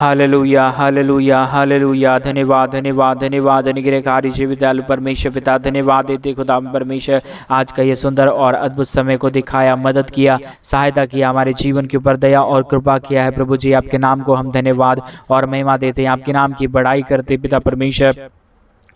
Hallelujah hallelujah hallelujah. धन्यवाद धन्यवाद धन्यवाद। अनुग्रहकारी जीवित दयालु परमेश्वर पिता, धन्यवाद देते खुदा परमेश्वर, आज का ये सुंदर और अद्भुत समय को दिखाया, मदद किया, सहायता किया, हमारे जीवन के ऊपर दया और कृपा किया है। प्रभु जी, आपके नाम को हम धन्यवाद और महिमा देते हैं, आपके नाम की बड़ाई करते पिता परमेश्वर।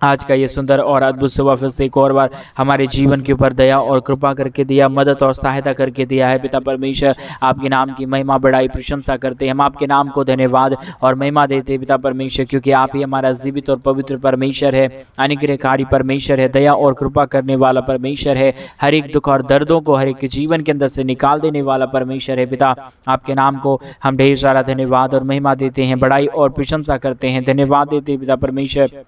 आज का ये सुंदर और अद्भुत सुबह फिर से एक और बार हमारे जीवन के ऊपर दया और कृपा करके दिया, मदद और सहायता करके दिया है पिता परमेश्वर। आपके नाम की महिमा बड़ाई प्रशंसा करते हैं, हम आपके नाम को धन्यवाद और महिमा देते हैं पिता परमेश्वर, क्योंकि आप ही हमारा जीवित और पवित्र परमेश्वर है, अनुग्रहकारी परमेश्वर है, दया और कृपा करने वाला परमेश्वर है, हर एक दुख और दर्दों को हर एक जीवन के अंदर से निकाल देने वाला परमेश्वर है पिता। आपके नाम को हम ढेर सारा धन्यवाद और महिमा देते हैं, बड़ाई और प्रशंसा करते हैं, धन्यवाद देते हैं पिता परमेश्वर।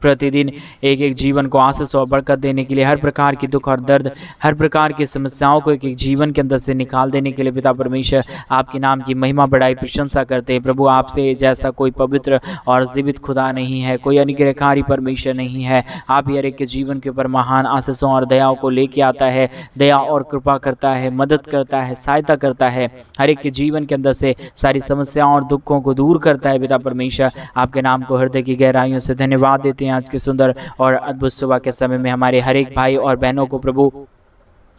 प्रतिदिन एक एक जीवन को आशीष और बरकत देने के लिए, हर प्रकार की दुख और दर्द, हर प्रकार की समस्याओं को एक एक जीवन के अंदर से निकाल देने के लिए पिता परमेश्वर आपके नाम की महिमा बड़ाई प्रशंसा करते हैं। प्रभु, आपसे जैसा कोई पवित्र और जीवित खुदा नहीं है, कोई अनुग्रहकारी परमेश्वर नहीं है। आप ही हर एक के जीवन के ऊपर महान आशीषों और दयाओं को लेके आता है, दया और कृपा करता है, मदद करता है, सहायता करता है, हर एक के जीवन के अंदर से सारी समस्याओं और दुखों को दूर करता है पिता परमेश्वर। आपके नाम को हृदय की गहराइयों से धन्यवाद देते हैं। आज के सुंदर और अद्भुत सुबह के समय में हमारे हर एक भाई और बहनों को प्रभु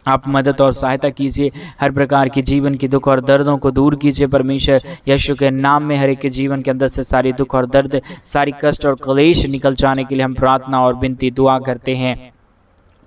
आप मदद और सहायता कीजिए, हर प्रकार की जीवन की दुख और दर्दों को दूर कीजिए परमेश्वर। यीशु के नाम में हर एक के जीवन के अंदर से सारी दुख और दर्द, सारी कष्ट और क्लेश निकल जाने के लिए हम प्रार्थना और विनती दुआ करते हैं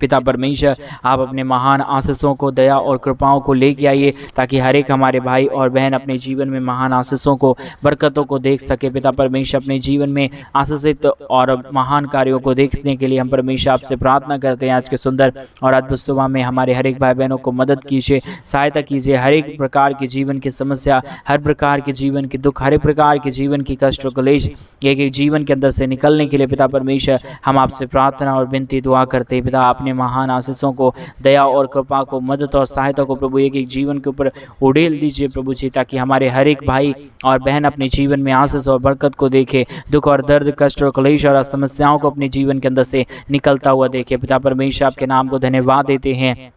पिता परमेश्वर। आप अपने महान आशीषों को, दया और कृपाओं को लेके आइए, ताकि हर एक हमारे भाई और बहन अपने जीवन में महान आशीषों को, बरकतों को देख सके पिता परमेश्वर। अपने जीवन में आशीषित और महान कार्यों को देखने के लिए हम परमेश्वर आपसे प्रार्थना करते हैं। आज के सुंदर और अद्भुत सुबह में हमारे हर एक भाई बहनों को मदद कीजिए, सहायता कीजिए, हर एक प्रकार की जीवन की समस्या, हर प्रकार के जीवन की दुख, हर एक प्रकार के जीवन की कष्ट और क्लेश एक एक जीवन के अंदर से निकलने के लिए पिता परमेश्वर हम आपसे प्रार्थना और विनती दुआ करते हैं पिता। अपने महान आशीषों को, दया और कृपा को, मदद और सहायता को प्रभु एक एक जीवन के ऊपर उड़ेल दीजिए प्रभु जी, ताकि हमारे हर एक भाई और बहन अपने जीवन में आशीष और बरकत को देखे, दुख और दर्द, कष्ट और क्लेश और समस्याओं को अपने जीवन के अंदर से निकलता हुआ देखे पिता परमेश्वर। आपके नाम को धन्यवाद देते हैं,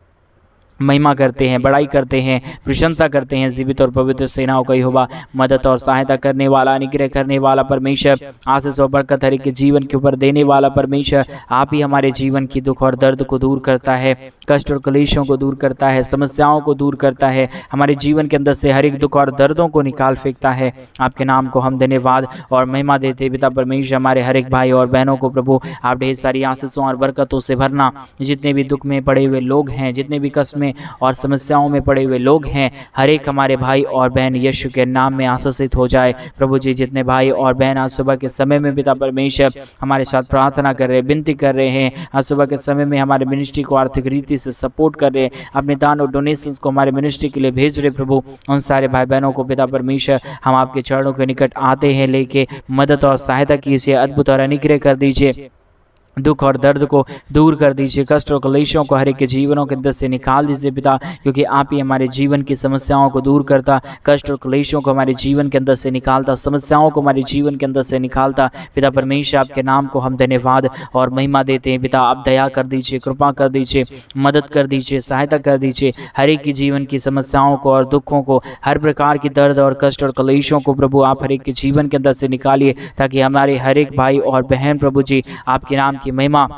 महिमा करते हैं, बड़ाई करते हैं, प्रशंसा करते हैं। जीवित और पवित्र सेनाओं का यहोवा, मदद और सहायता करने वाला, अनुग्रह करने वाला परमेश्वर, आशीष और बरकत हर एक के जीवन के ऊपर देने वाला परमेश्वर, आप ही हमारे जीवन की दुख और दर्द को दूर करता है, कष्ट और क्लेशों को दूर करता है, समस्याओं को दूर करता है, हमारे जीवन के अंदर से हर एक दुख और दर्दों को निकाल फेंकता है। आपके नाम को हम धन्यवाद और महिमा देते पिता परमेश्वर। हमारे हर एक भाई और बहनों को प्रभु आप ढेर सारी आशीषों और बरकतों से भरना। जितने भी दुख में पड़े हुए लोग हैं, जितने भी कष्ट में और समस्याओं में पड़े हुए लोग हैं, हर एक हमारे भाई और बहन यीशु के नाम में आशीषित हो जाए प्रभु जी। जितने भाई और बहन आज सुबह के समय में पिता परमेश्वर हमारे साथ प्रार्थना कर रहे हैं, विनती कर रहे हैं, आज सुबह के समय में हमारे मिनिस्ट्री को आर्थिक रीति से सपोर्ट कर रहे हैं, अपने दान और डोनेशंस को हमारे मिनिस्ट्री के लिए भेज रहे प्रभु, उन सारे भाई बहनों को पिता परमेश्वर हम आपके चरणों के निकट आते हैं, लेके मदद और सहायता कीजिए, अद्भुत और अनुग्रह कर दीजिए, दुख और दर्द को दूर कर दीजिए, कष्ट और क्लेशों को हर एक के जीवनों के अंदर से निकाल दीजिए पिता, क्योंकि आप ही हमारे जीवन की समस्याओं को दूर करता, कष्ट और क्लेशों को हमारे जीवन के अंदर से निकालता, समस्याओं को हमारे जीवन के अंदर से निकालता पिता परमेश्वर। आपके नाम को हम धन्यवाद और महिमा देते हैं पिता। आप दया कर दीजिए, कृपा कर दीजिए, मदद कर दीजिए, सहायता कर दीजिए, हर एक की जीवन की समस्याओं को और दुखों को, हर प्रकार की दर्द और कष्ट और क्लेशों को प्रभु आप हर एक के जीवन के अंदर से निकालिए, ताकि हमारे हर एक भाई और बहन प्रभु जी आपके नाम की महिमा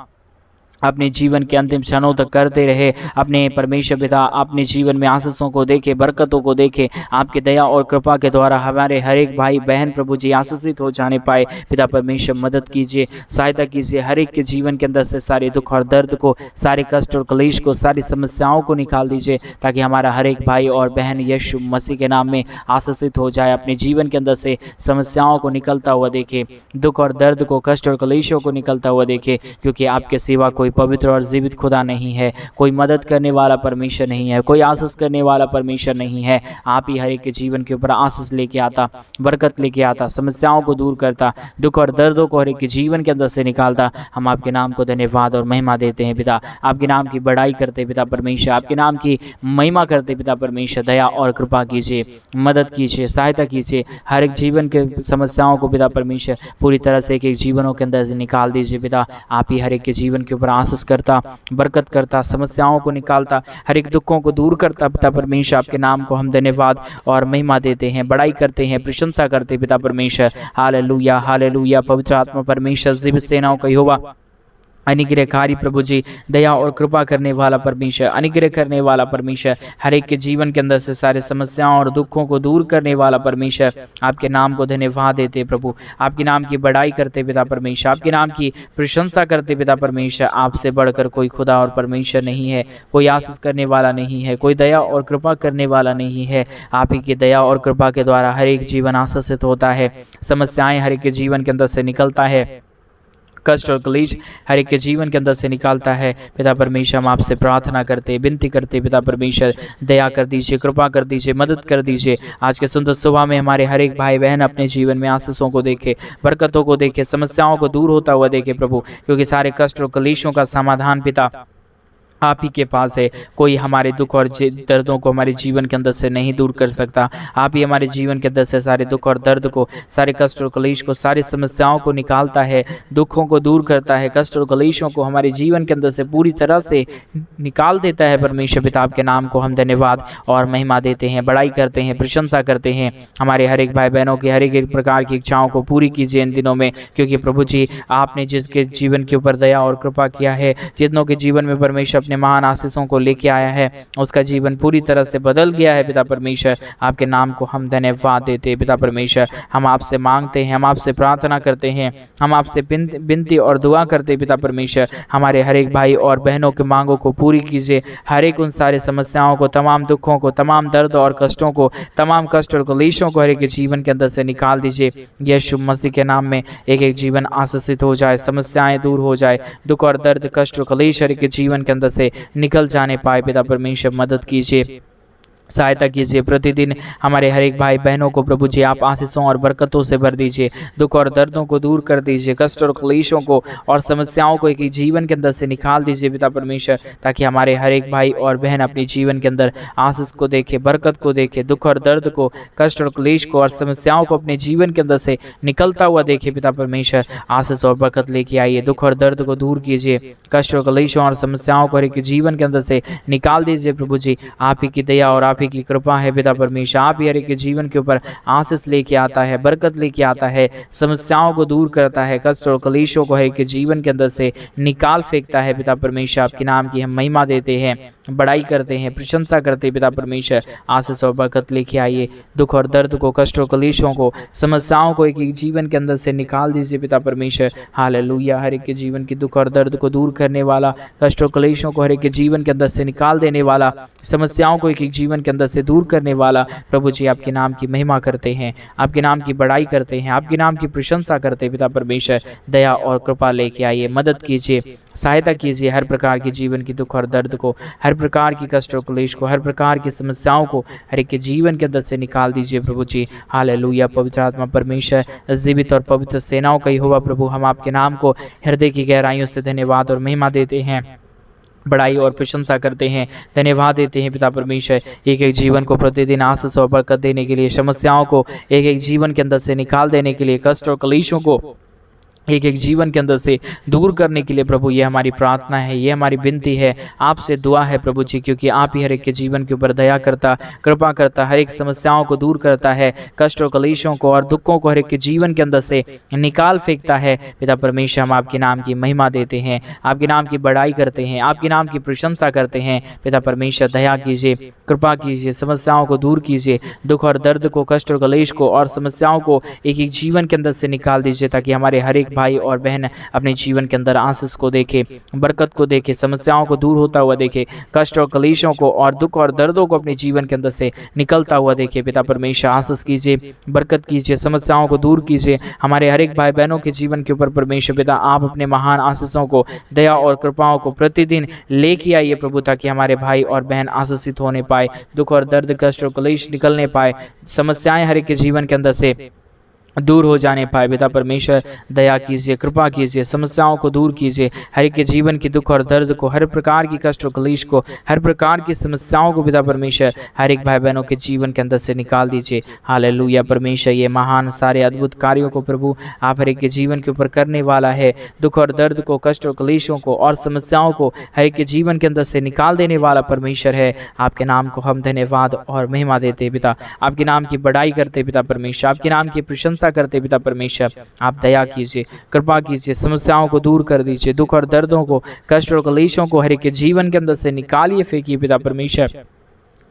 अपने जीवन के अंतिम क्षणों तक करते रहे। अपने परमेश्वर पिता अपने जीवन में आशीषों को देखे, बरकतों को देखे, आपके दया और कृपा के द्वारा हमारे हर एक भाई बहन प्रभु जी आशीषित हो जाने पाए पिता परमेश्वर। मदद कीजिए, सहायता कीजिए, हर एक के जीवन के अंदर से सारे दुख और दर्द को, सारे कष्ट और क्लेश को, सारी समस्याओं को निकाल दीजिए, ताकि हमारा हर एक भाई और बहन यीशु मसीह के नाम में आशीषित हो जाए, अपने जीवन के अंदर से समस्याओं को निकलता हुआ देखे, दुख और दर्द को, कष्ट और क्लेशों को निकलता हुआ देखे, क्योंकि आपके सिवा कोई पवित्र और जीवित खुदा नहीं है, कोई मदद करने वाला परमेश्वर नहीं है, कोई आशीष करने वाला परमेश्वर नहीं है। आप ही हर एक के जीवन के ऊपर आशीष लेके आता, बरकत लेके आता, समस्याओं को दूर करता, दुख और दर्दों को हर एक के जीवन के अंदर से निकालता। हम आपके नाम को धन्यवाद और महिमा देते हैं पिता, आपके नाम की बड़ाई करते पिता परमेश्वर, आपके नाम की महिमा करते पिता परमेश्वर। दया और कृपा कीजिए, मदद कीजिए, सहायता कीजिए, हर एक जीवन के समस्याओं को पिता परमेश्वर पूरी तरह से एक एक जीवनों के अंदर से निकाल दीजिए पिता। आप ही हर एक के जीवन के ऊपर आशीष करता, बरकत करता, समस्याओं को निकालता, हर एक दुखों को दूर करता। पिता परमेश्वर आपके नाम को हम धन्यवाद और महिमा देते हैं, बड़ाई करते हैं, प्रशंसा करते हैं पिता परमेश्वर। Hallelujah hallelujah. पवित्र आत्मा परमेश्वर जीवित सेनाओं का यहोवा, अनुग्रहकारी प्रभु जी, दया और कृपा करने वाला परमेश्वर, अनुग्रह करने वाला परमेश्वर, हर एक के जीवन के अंदर से सारे समस्याओं और दुखों को दूर करने वाला परमेश्वर, आपके नाम को धन्यवाद देते प्रभु, आपके नाम की बड़ाई करते पिता परमेश्वर, आपके नाम की प्रशंसा करते पिता परमेश्वर। आपसे बढ़कर कोई खुदा और परमेश्वर नहीं है, कोई आशीष करने वाला नहीं है, कोई दया और कृपा करने वाला नहीं है। आप ही की दया और कृपा के द्वारा हर एक जीवन आशीषित होता है, समस्याएं हर एक के जीवन के अंदर से निकलता है, कष्ट और क्लेश हर एक के जीवन के अंदर से निकालता है। पिता परमेश्वर हम आपसे प्रार्थना करते, विनती करते, पिता परमेश्वर दया कर दीजिए, कृपा कर दीजिए, मदद कर दीजिए। आज के सुंदर सुबह में हमारे हर एक भाई बहन अपने जीवन में आशीषों को देखे, बरकतों को देखे, समस्याओं को दूर होता हुआ देखे प्रभु, क्योंकि सारे कष्ट और क्लेशों का समाधान पिता आप ही के पास है। कोई हमारे दुख और दर्दों को हमारे जीवन के अंदर से नहीं दूर कर सकता। आप ही हमारे जीवन के अंदर से सारे दुख और दर्द को, सारे कष्ट और क्लेश को, सारी समस्याओं को निकालता है, दुखों को दूर करता है, कष्ट और क्लेशों को हमारे जीवन के अंदर से पूरी तरह से निकाल देता है। परमेश्वर पिता आपके नाम को हम धन्यवाद और महिमा देते हैं, बड़ाई करते हैं, प्रशंसा करते हैं। हमारे हर एक भाई बहनों की हर एक प्रकार की इच्छाओं को पूरी कीजिए इन दिनों में, क्योंकि प्रभु जी आपने जिसके जीवन के ऊपर दया और कृपा किया है, जितनों के जीवन में परमेश्वर अपने महान आशीषों को लेके आया है, उसका जीवन पूरी तरह से बदल गया है। पिता परमेश्वर आपके नाम को हम धन्यवाद देते हैं। पिता परमेश्वर हम आपसे मांगते हैं, हम आपसे प्रार्थना करते हैं, हम आपसे विनती और दुआ करते हैं। पिता परमेश्वर हमारे हर एक भाई और बहनों की मांगों को पूरी कीजिए, हर एक उन सारे समस्याओं को, तमाम दुखों को, तमाम दर्द और कष्टों को, तमाम कष्ट और क्लेशों को हर एक के जीवन के अंदर से निकाल दीजिए। यीशु मसीह के नाम में एक एक जीवन आशीषित हो जाए, समस्याएं दूर हो जाए, दुख और दर्द, कष्ट और क्लेश हर एक के जीवन के अंदर से निकल जाने पाए। पिता परमेश्वर मदद कीजिए, सहायता कीजिए। प्रतिदिन हमारे हर एक भाई बहनों को प्रभु जी आप आशीषों और बरकतों से भर दीजिए, दुख और दर्दों को दूर कर दीजिए, कष्ट और क्लेशों को और समस्याओं को एक जीवन के अंदर से निकाल दीजिए पिता परमेश्वर, ताकि हमारे हर एक भाई और बहन अपने जीवन के अंदर आशीष को देखे, बरकत को देखे, दुख और दर्द को, कष्ट और क्लेश को और समस्याओं को अपने जीवन के अंदर से निकलता हुआ देखे। पिता परमेश्वर आशीष और बरकत लेके आइए, दुख और दर्द को दूर कीजिए, कष्ट और क्लेशों और समस्याओं को हर एक जीवन के अंदर से निकाल दीजिए। प्रभु जी आप ही की दया और आप ही की कृपा है पिता परमेश्वर, आप ही हर एक के जीवन के ऊपर आशीष लेके आता है, बरकत लेके आता है, समस्याओं को दूर करता है, कष्ट और क्लेशों को हर एक के जीवन के अंदर से निकाल फेंकता है। पिता परमेश्वर आपके नाम की हम महिमा देते हैं, बड़ाई करते हैं, प्रशंसा करते हैं। पिता परमेश्वर आशीष और बरकत लेके आइए, दुख और दर्द को, कष्ट और क्लेशों को, समस्याओं को एक एक जीवन के अंदर से निकाल दीजिए पिता परमेश्वर। हालेलुया। हर एक के जीवन की दुख और दर्द को दूर करने वाला, कष्ट और क्लेशों को हर एक के जीवन के अंदर से निकाल देने वाला, समस्याओं को एक एक जीवन के अंदर से दूर करने वाला प्रभु जी आपके नाम की महिमा करते हैं, आपके नाम की बड़ाई करते हैं, आपके नाम की प्रशंसा करते हैं। पिता परमेश्वर दया और कृपा लेके आइए, मदद कीजिए, सहायता कीजिए, हर प्रकार के जीवन की दुख और दर्द को, हर प्रकार की कष्ट और क्लेश को, हर प्रकार की समस्याओं को हर एक के जीवन के अंदर से निकाल दीजिए प्रभु जी। हालेलुया। पवित्र आत्मा परमेश्वर जीवित और पवित्र सेनाओं का यहोवा प्रभु, हम आपके नाम को हृदय की गहराइयों से धन्यवाद और महिमा देते हैं, बड़ाई और प्रशंसा करते हैं, धन्यवाद देते हैं। पिता परमेश्वर एक एक जीवन को प्रतिदिन आशीष और बरकत देने के लिए, समस्याओं को एक एक जीवन के अंदर से निकाल देने के लिए, कष्ट और क्लेशों को एक एक जीवन के अंदर से दूर करने के लिए प्रभु ये हमारी प्रार्थना है, ये हमारी विनती है, आपसे दुआ है प्रभु जी, क्योंकि आप ही हर एक के जीवन के ऊपर दया करता, कृपा करता, हर एक समस्याओं को दूर करता है, कष्ट और क्लेशों को और दुखों को हर एक के जीवन के अंदर से निकाल फेंकता है। पिता परमेश्वर हम आपके नाम की महिमा देते हैं, आपके नाम की बड़ाई करते हैं, आपके नाम की प्रशंसा करते हैं। पिता परमेश्वर दया कीजिए, कृपा कीजिए, समस्याओं को दूर कीजिए, दुख और दर्द को, कष्ट और क्लेश को और समस्याओं को एक एक जीवन के अंदर से निकाल दीजिए, ताकि हमारे हर एक भाई और बहन अपने जीवन के अंदर आशीष को देखे, बरकत को देखे, समस्याओं को दूर होता हुआ देखे, कष्ट और क्लेशों को और दुख और दर्दों को अपने जीवन के अंदर से निकलता हुआ देखे। पिता परमेश्वर आशीष कीजिए, बरकत कीजिए, समस्याओं को दूर कीजिए हमारे हर एक भाई बहनों के जीवन के ऊपर। परमेश्वर पिता आप अपने महान आशीषों को, दया और कृपाओं को प्रतिदिन लेके आइए प्रभु, ताकि हमारे भाई और बहन आशीषित होने पाए, दुख और दर्द, कष्ट और क्लेश निकलने पाए, समस्याएं हर एक के जीवन के अंदर से दूर हो जाने पाए। पिता परमेश्वर दया कीजिए, कृपा कीजिए, समस्याओं को दूर कीजिए, हर एक के जीवन की दुख और दर्द को, हर प्रकार की कष्ट और कलेश को, हर प्रकार की समस्याओं को पिता परमेश्वर हर एक भाई बहनों के जीवन के अंदर से निकाल दीजिए। हालेलुया परमेश्वर, ये महान सारे अद्भुत कार्यों को प्रभु आप हर एक के जीवन के ऊपर करने वाला है। दुख और दर्द को, कष्ट और कलेशों को और समस्याओं को हर एक के जीवन के अंदर से निकाल देने वाला परमेश्वर है। आपके नाम को हम धन्यवाद और महिमा देते पिता, आपके नाम की बड़ाई करते पिता परमेश्वर, आपके नाम की प्रशंसा करते पिता परमेश्वर। आप दया कीजिए, कृपा कीजिए, समस्याओं को दूर कर दीजिए, दुख और दर्दों को, कष्ट और कलेशों को हर एक के जीवन के अंदर से निकालिए, फेंकिए पिता परमेश्वर,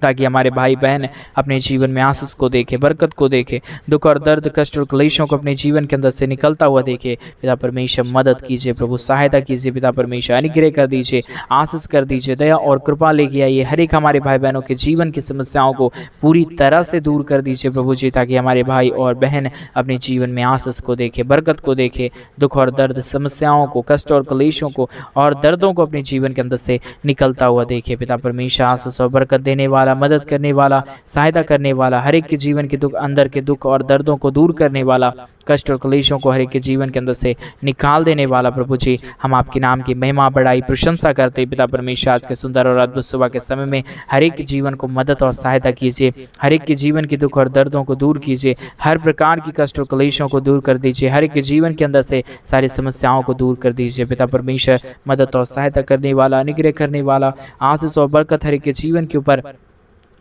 ताकि हमारे भाई बहन अपने जीवन में आशीष को देखे, बरकत को देखे, दुख और दर्द, कष्ट और क्लेशों को अपने जीवन के अंदर से निकलता हुआ देखे। पिता परमेश्वर मदद कीजिए प्रभु, सहायता कीजिए पिता परमेश्वर, अनुग्रह कर दीजिए, आशीष कर दीजिए, दया और कृपा लेके आइए, हर एक हमारे भाई बहनों के जीवन की समस्याओं को पूरी तरह से दूर कर दीजिए प्रभु जी, ताकि हमारे भाई और बहन अपने जीवन में आशीष को देखे, बरकत को देखे, दुख और दर्द, समस्याओं को, कष्ट और क्लेशों को और दर्दों को अपने जीवन के अंदर से निकलता हुआ देखे। पिता परमेश्वर आशीष और बरकत देने वाला, मदद करने वाला, सहायता करने वाला, हर एक के जीवन के दुख, अंदर के दुख और दर्दों को दूर करने वाला, कष्ट और क्लेशों को हर एक के जीवन के अंदर से निकाल देने वाला प्रभु जी, हम आपके नाम की महिमा, बड़ाई, प्रशंसा करते पिता परमेश्वर। आज के सुंदर और अद्भुत सुबह के समय में हर एक के जीवन को मदद और सहायता कीजिए, हर एक के जीवन के दुख और दर्दों को दूर कीजिए, हर प्रकार की कष्ट और क्लेशों को दूर कर दीजिए, हर एक के जीवन के अंदर से सारी समस्याओं को दूर कर दीजिए पिता परमेश्वर। मदद और सहायता करने वाला, अनुग्रह करने वाला, आशीष और बरकत हर एक के जीवन के ऊपर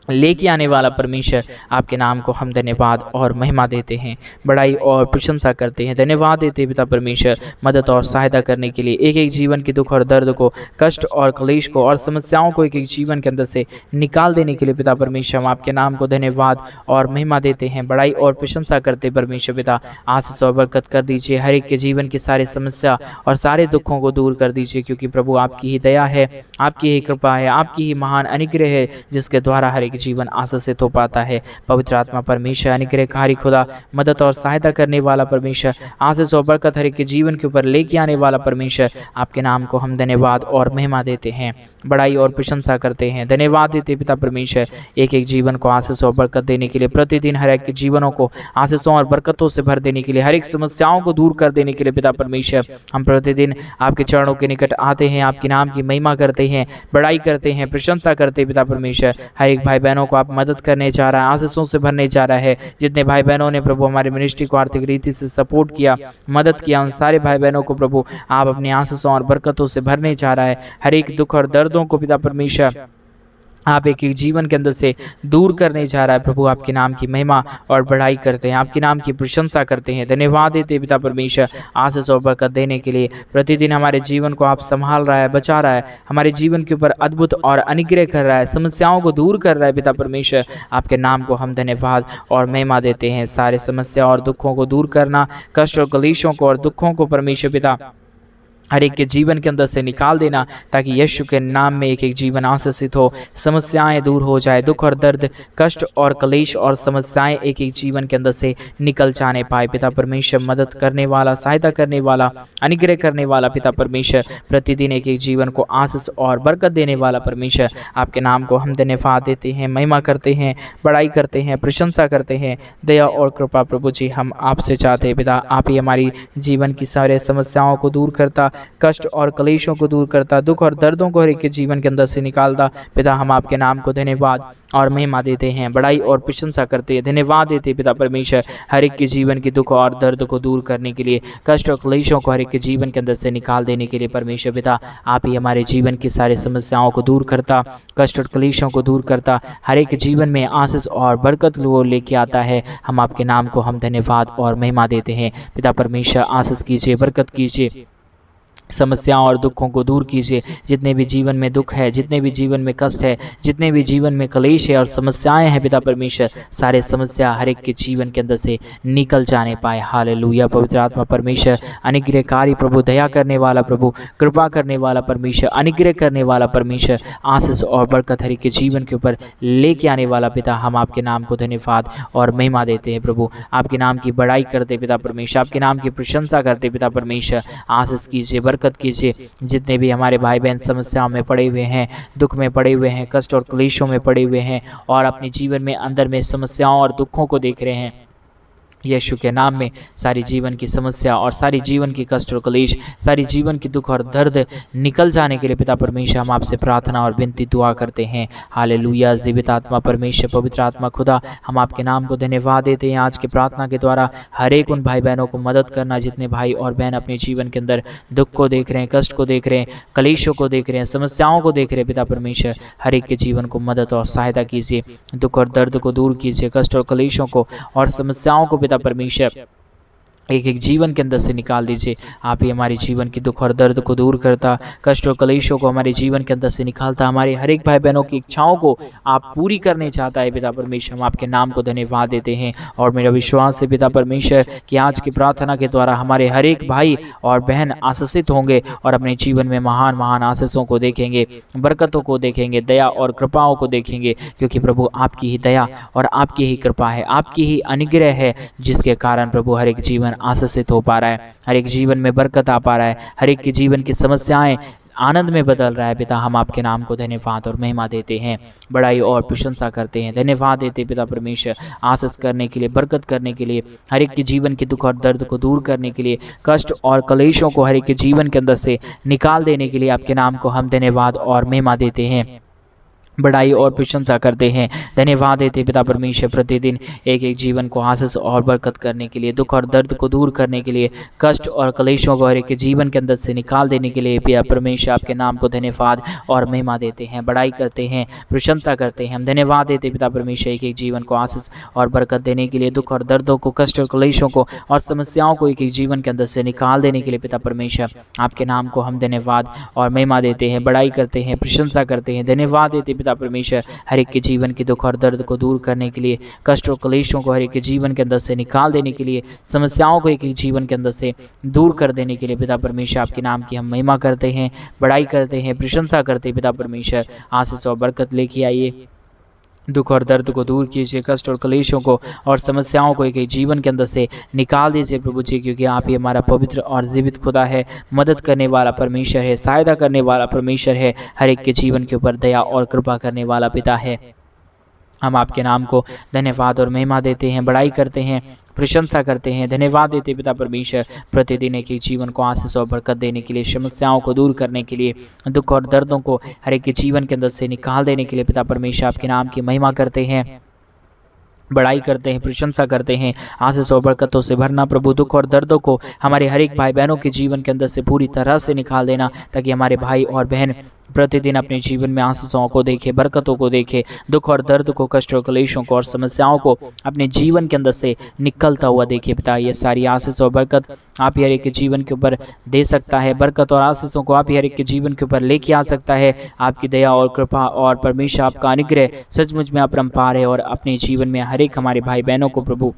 लेके आने वाला परमेश्वर, आपके नाम को हम धन्यवाद और महिमा देते हैं, बड़ाई और प्रशंसा करते हैं, धन्यवाद देते हैं पिता परमेश्वर, मदद और सहायता करने के लिए, एक एक जीवन के दुख और दर्द को, कष्ट और क्लेश को और समस्याओं को एक एक जीवन के अंदर से निकाल देने के लिए पिता परमेश्वर, हम आपके नाम को धन्यवाद और महिमा देते हैं, बड़ाई और प्रशंसा करते परमेश्वर पिता। आशीष और बरकत कर दीजिए, हर एक के जीवन की सारी समस्या और सारे दुखों को दूर कर दीजिए, क्योंकि प्रभु आपकी ही दया है, आपकी ही कृपा है, आपकी ही महान अनुग्रह है, जिसके द्वारा हर एक जीवन आशीषित हो पाता है। पवित्र आत्मा परमेश्वर, अनुग्रहकारी खुदा, मदद और सहायता करने वाला परमेश्वर, आशीष और बरकत हर एक के जीवन के ऊपर लेके आने वाला परमेश्वर, आपके नाम को हम धन्यवाद और महिमा देते हैं, बड़ाई और प्रशंसा करते हैं, धन्यवाद देते पिता परमेश्वर, एक एक जीवन को आशीष और बरकत देने के लिए, प्रतिदिन हर एक के जीवनों को आशीषों और बरकतों से भर देने के लिए, हर एक समस्याओं को दूर कर देने के लिए पिता परमेश्वर, हम प्रतिदिन आपके चरणों के निकट आते हैं, आपके नाम की महिमा करते हैं, बड़ाई करते हैं, प्रशंसा करते हैं पिता परमेश्वर। हर एक भाई बहनों को आप मदद करने जा रहा है, आशीषों से भरने जा रहा है। जितने भाई बहनों ने प्रभु हमारे मिनिस्ट्री को आर्थिक रीति से सपोर्ट किया, मदद किया, उन सारे भाई बहनों को प्रभु आप अपनी आशीषों और बरकतों से भरने जा रहा है। हर एक दुख और दर्दों को पिता परमेश्वर आप एक एक जीवन के अंदर से दूर करने जा रहा है प्रभु। आपके नाम की महिमा और बढ़ाई करते हैं, आपके नाम की प्रशंसा करते हैं, धन्यवाद देते हैं पिता परमेश्वर, आशीष और बरकत देने के लिए। प्रतिदिन हमारे जीवन को आप संभाल रहा है, बचा रहा है, हमारे जीवन के ऊपर अद्भुत और अनुग्रह कर रहा है, समस्याओं को दूर कर रहा है पिता परमेश्वर। आपके नाम को हम धन्यवाद और महिमा देते हैं। सारे समस्या और दुखों को दूर करना, कष्ट और कलेशों को और दुखों को परमेश्वर पिता हर एक के जीवन के अंदर से निकाल देना, ताकि यीशु के नाम में एक एक जीवन आशीषित हो, समस्याएं दूर हो जाए, दुख और दर्द, कष्ट और कलेश और समस्याएं एक एक जीवन के अंदर से निकल जाने पाए पिता परमेश्वर। मदद करने वाला, सहायता करने वाला, अनुग्रह करने वाला पिता परमेश्वर, प्रतिदिन एक एक जीवन को आशीष और बरकत देने वाला परमेश्वर, आपके नाम को हम धन्यवाद देते हैं, महिमा करते हैं, बड़ाई करते हैं, प्रशंसा करते हैं। दया और कृपा प्रभु जी हम आपसे चाहते हैं पिता, आप ही हमारी जीवन की सारे समस्याओं को दूर करता, कष्ट और कलेशों को दूर करता, दुख और दर्दों को हर एक के जीवन के अंदर से निकालता पिता। हम आपके नाम को धन्यवाद और महिमा देते हैं, बड़ाई और प्रशंसा करते हैं, धन्यवाद देते हैं पिता परमेश्वर, हर एक के जीवन के दुख और दर्द को दूर करने के लिए, कष्ट और कलेशों को हर एक के जीवन के अंदर से निकाल देने के लिए परमेश्वर पिता। आप ही हमारे जीवन की सारी समस्याओं को दूर करता, कष्ट और कलेशों को दूर करता, हर एक जीवन में आशीष और बरकत वो लेके आता है। हम आपके नाम को हम धन्यवाद और महिमा देते हैं पिता परमेश्वर। आशीष कीजिए, बरकत कीजिए, समस्याओं और दुखों को दूर कीजिए। जितने भी जीवन में दुख है, जितने भी जीवन में कष्ट है, जितने भी जीवन में कलेश है और समस्याएं हैं पिता परमेश्वर, सारे समस्या हर एक के जीवन के अंदर से निकल जाने पाए। हालेलुया। पवित्र आत्मा परमेश्वर, अनुग्रहकारी प्रभु, दया करने वाला प्रभु, कृपा करने वाला परमेश्वर, अनुग्रह करने वाला परमेश्वर, आशीष और बरकत हर एक के जीवन के ऊपर लेके आने वाला पिता, हम आपके नाम को धन्यवाद और महिमा देते हैं प्रभु। आपके नाम की बड़ाई करते पिता परमेश्वर, आपके नाम की प्रशंसा करते पिता परमेश्वर। आशीष कीजिए, बरकत कीजिए। जितने भी हमारे भाई बहन समस्याओं में पड़े हुए हैं, दुख में पड़े हुए हैं, कष्ट और क्लेशों में पड़े हुए हैं और अपने जीवन में अंदर में समस्याओं और दुखों को देख रहे हैं, यीशु के नाम में सारी जीवन की समस्या और सारी जीवन की कष्ट और क्लेश, सारी जीवन की दुख और दर्द निकल जाने के लिए पिता परमेश्वर हम आपसे प्रार्थना और विनती दुआ करते हैं। हालेलुया। जीवित आत्मा परमेश्वर, पवित्र आत्मा खुदा, हम आपके नाम को धन्यवाद देते हैं आज की प्रार्थना के द्वारा हर एक उन भाई बहनों को मदद करना जितने भाई और बहन अपने जीवन के अंदर दुख को देख रहे हैं, कष्ट को देख रहे हैं, कलेशों को देख रहे हैं, समस्याओं को देख रहे हैं। पिता परमेश्वर हर एक के जीवन को मदद और सहायता कीजिए, दुख और दर्द को दूर कीजिए, कष्ट और कलेशों को और समस्याओं को पिता परमेश्वर एक एक जीवन के अंदर से निकाल दीजिए। आप ही हमारे जीवन की दुख और दर्द को दूर करता, कष्ट और कलेशों को हमारे जीवन के अंदर से निकालता, हमारे हर एक भाई बहनों की इच्छाओं को आप पूरी करने चाहता है। पिता परमेश्वर हम आपके नाम को धन्यवाद देते हैं और मेरा विश्वास है पिता परमेश्वर कि आज की प्रार्थना के द्वारा हमारे हर एक भाई और बहन आशीषित होंगे और अपने जीवन में महान महान आशीषों को देखेंगे, बरकतों को देखेंगे, दया और कृपाओं को देखेंगे, क्योंकि प्रभु आपकी ही दया और आपकी ही कृपा है, आपकी ही अनुग्रह है, जिसके कारण प्रभु हर एक जीवन आशीषित हो पा रहा है, हर एक जीवन में बरकत आ पा रहा है, हर एक के जीवन की समस्याएं आनंद में बदल रहा है। पिता हम आपके नाम को धन्यवाद और महिमा देते हैं, बड़ाई और प्रशंसा करते हैं, धन्यवाद देते पिता परमेश्वर आशीष करने के लिए, बरकत करने के लिए, हर एक के जीवन के दुख और दर्द को दूर करने के लिए, कष्ट और कलेशों को हर एक के जीवन के अंदर से निकाल देने के लिए आपके नाम को हम धन्यवाद और महिमा देते हैं, बड़ाई और प्रशंसा करते हैं, धन्यवाद देते पिता परमेश्वर प्रतिदिन एक एक जीवन को आशीष और बरकत करने के लिए, दुख और दर्द को दूर करने के लिए, कष्ट और कलेशों को हर एक के जीवन के अंदर से निकाल देने के लिए पिता परमेश्वर आपके नाम को धन्यवाद और महिमा देते हैं, बड़ाई करते हैं, प्रशंसा करते हैं। हम धन्यवाद देते पिता परमेश्वर एक एक जीवन को आशीष और बरकत देने के लिए, दुख और दर्दों को, कष्ट और कलेशों को और समस्याओं को एक एक जीवन के अंदर से निकाल देने के लिए पिता परमेश्वर आपके नाम को हम धन्यवाद और महिमा देते हैं, बड़ाई करते हैं, प्रशंसा करते हैं। धन्यवाद देते पिता परमेश्वर हर एक के जीवन के दुख और दर्द को दूर करने के लिए, कष्ट और क्लेशों को हर एक के जीवन के अंदर से निकाल देने के लिए, समस्याओं को एक एक जीवन के अंदर से दूर कर देने के लिए पिता परमेश्वर आपके नाम की हम महिमा करते हैं, बड़ाई करते हैं, प्रशंसा करते हैं। पिता परमेश्वर आशीष और बरकत लेके आइए, दुख और दर्द को दूर कीजिए, कष्ट और कलेशों को और समस्याओं को एक जीवन के अंदर से निकाल दीजिए प्रभु जी, क्योंकि आप ही हमारा पवित्र और जीवित खुदा है, मदद करने वाला परमेश्वर है, सहायता करने वाला परमेश्वर है, हर एक के जीवन के ऊपर दया और कृपा करने वाला पिता है। हम आपके नाम को धन्यवाद और महिमा देते हैं, बड़ाई करते हैं, प्रशंसा करते हैं, धन्यवाद देते पिता परमेश्वर प्रतिदिन एक ही जीवन को आशीष और बरकत देने के लिए, समस्याओं को दूर करने के लिए, दुख और दर्दों को हर एक के जीवन के अंदर से निकाल देने के लिए पिता परमेश्वर आपके नाम की महिमा करते हैं, बड़ाई करते हैं, प्रशंसा करते हैं। आशीष और बरकतों से भरना प्रभु, दुख और दर्दों को हमारे हर एक भाई बहनों के जीवन के अंदर से पूरी तरह से निकाल देना, ताकि हमारे भाई और बहन प्रतिदिन अपने जीवन में आशीषों को देखे, बरकतों को देखे, दुख और दर्द को, कष्ट और क्लेशों को और समस्याओं को अपने जीवन के अंदर से निकलता हुआ देखे। पिता ये सारी आशीष और बरकत आप ही हर एक के जीवन के ऊपर दे सकता है, बरकत और आशीषों को आप ही हर एक के जीवन के ऊपर लेके आ सकता है। आपकी दया और कृपा और परमेश्वर आपका अनुग्रह सचमुच में अपरंपार है और अपने जीवन में हर एक हमारे भाई बहनों को प्रभु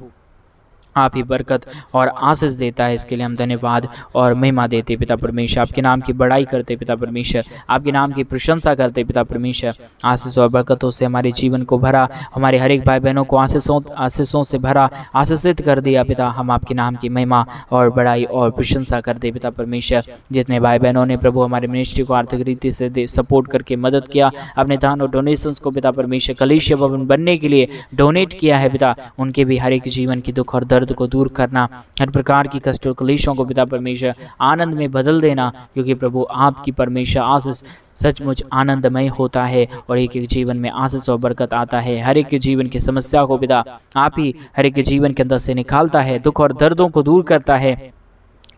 आप ही बरकत और आशीष देता है। इसके लिए हम धन्यवाद और महिमा देते पिता परमेश्वर, आपके नाम की बड़ाई करते पिता परमेश्वर, आपके नाम की प्रशंसा करते पिता परमेश्वर। आशीष और बरकतों से हमारे जीवन को भरा, हमारे हर एक भाई बहनों को आशीषों से भरा, आशीषित कर दिया पिता। हम आपके नाम की महिमा और बड़ाई और प्रशंसा करते पिता परमेश्वर। जितने भाई बहनों ने प्रभु हमारे मिनिस्ट्री को आर्थिक रीति से सपोर्ट करके मदद किया, अपने दान और डोनेशंस को पिता परमेश्वर कलीसिया भवन बनने के लिए डोनेट किया है पिता, उनके भी हर एक जीवन की दुख और दर्द को दूर करना, हर प्रकार की कष्ट और क्लेशों को पिता परमेश्वर आनंद में बदल देना, क्योंकि प्रभु आपकी परमेश्वर आशीष सचमुच आनंदमय होता है और एक एक जीवन में आशीष और बरकत आता है। हर एक के जीवन की समस्या को पिता आप ही हर एक के जीवन के अंदर से निकालता है, दुख और दर्दों को दूर करता है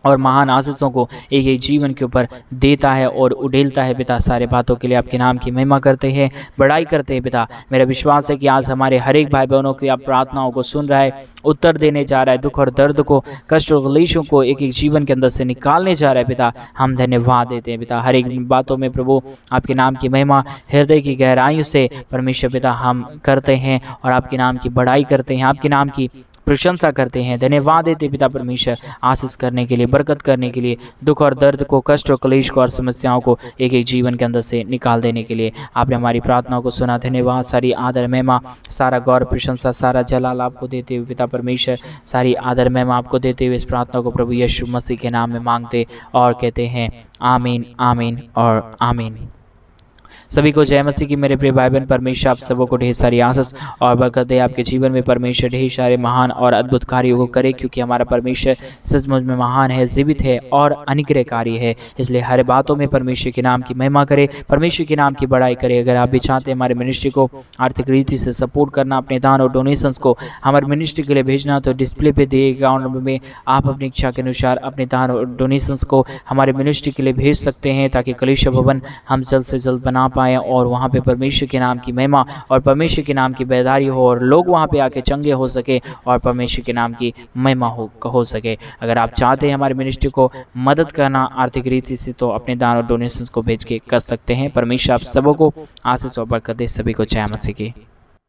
और महान आशीषों को एक एक जीवन के ऊपर देता है और उड़ेलता है पिता। सारे बातों के लिए आपके नाम की महिमा करते हैं, बड़ाई करते हैं पिता। मेरा विश्वास है कि आज हमारे हर एक भाई बहनों की आप प्रार्थनाओं को सुन रहा है, उत्तर देने जा रहा है, दुख और दर्द को, कष्ट और क्लेशों को एक एक जीवन के अंदर से निकालने जा रहा है पिता। हम धन्यवाद देते हैं पिता, हर एक बातों में प्रभु आपके नाम की महिमा हृदय की गहराइयों से परमेश्वर पिता हम करते हैं और आपके नाम की बड़ाई करते हैं, आपके नाम की प्रशंसा करते हैं। धन्यवाद देते पिता परमेश्वर आशीष करने के लिए, बरकत करने के लिए, दुख और दर्द को, कष्ट और क्लेश को और समस्याओं को एक एक जीवन के अंदर से निकाल देने के लिए। आपने हमारी प्रार्थनाओं को सुना, धन्यवाद। सारी आदर महिमा, सारा गौर, प्रशंसा, सारा जलाल आपको देते हुए पिता परमेश्वर, सारी आदर महिमा आपको देते हुए इस प्रार्थना को प्रभु यीशु मसीह के नाम में मांगते और कहते हैं आमीन, आमीन और आमीन। सभी को जय मसीह की मेरे प्रिय भाई बहन। परमेश्वर आप सबों को ढेर सारी आशीष और बरकत दे। आपके जीवन में परमेश्वर ढेर सारे महान और अद्भुत कार्यों को करे, क्योंकि हमारा परमेश्वर सचमुच में महान है, जीवित है और अनुग्रहकारी है। इसलिए हर बातों में परमेश्वर के नाम की महिमा करे, परमेश्वर के नाम की बड़ाई करे। अगर आप भी चाहते हैं हमारे मिनिस्ट्री को आर्थिक रीति से सपोर्ट करना, अपने दान और डोनेशंस को हमारे मिनिस्ट्री के लिए भेजना, तो डिस्प्ले पे दिए अकाउंट नंबर में आप अपनी इच्छा के अनुसार अपने दान और डोनेशंस को हमारे मिनिस्ट्री के लिए भेज सकते हैं, ताकि कलीसिया भवन हम जल्द से जल्द बना पाएँ और वहाँ पे परमेश्वर के नाम की महिमा और परमेश्वर के नाम की बेदारी हो और लोग वहाँ पे आके चंगे हो सके और परमेश्वर के नाम की महिमा हो सके। अगर आप चाहते हैं हमारे मिनिस्ट्री को मदद करना आर्थिक रीति से, तो अपने दान और डोनेशंस को भेज के कर सकते हैं। परमेश्वर आप सबों को आशीष और बरकत दे। सभी को जय मसीह की।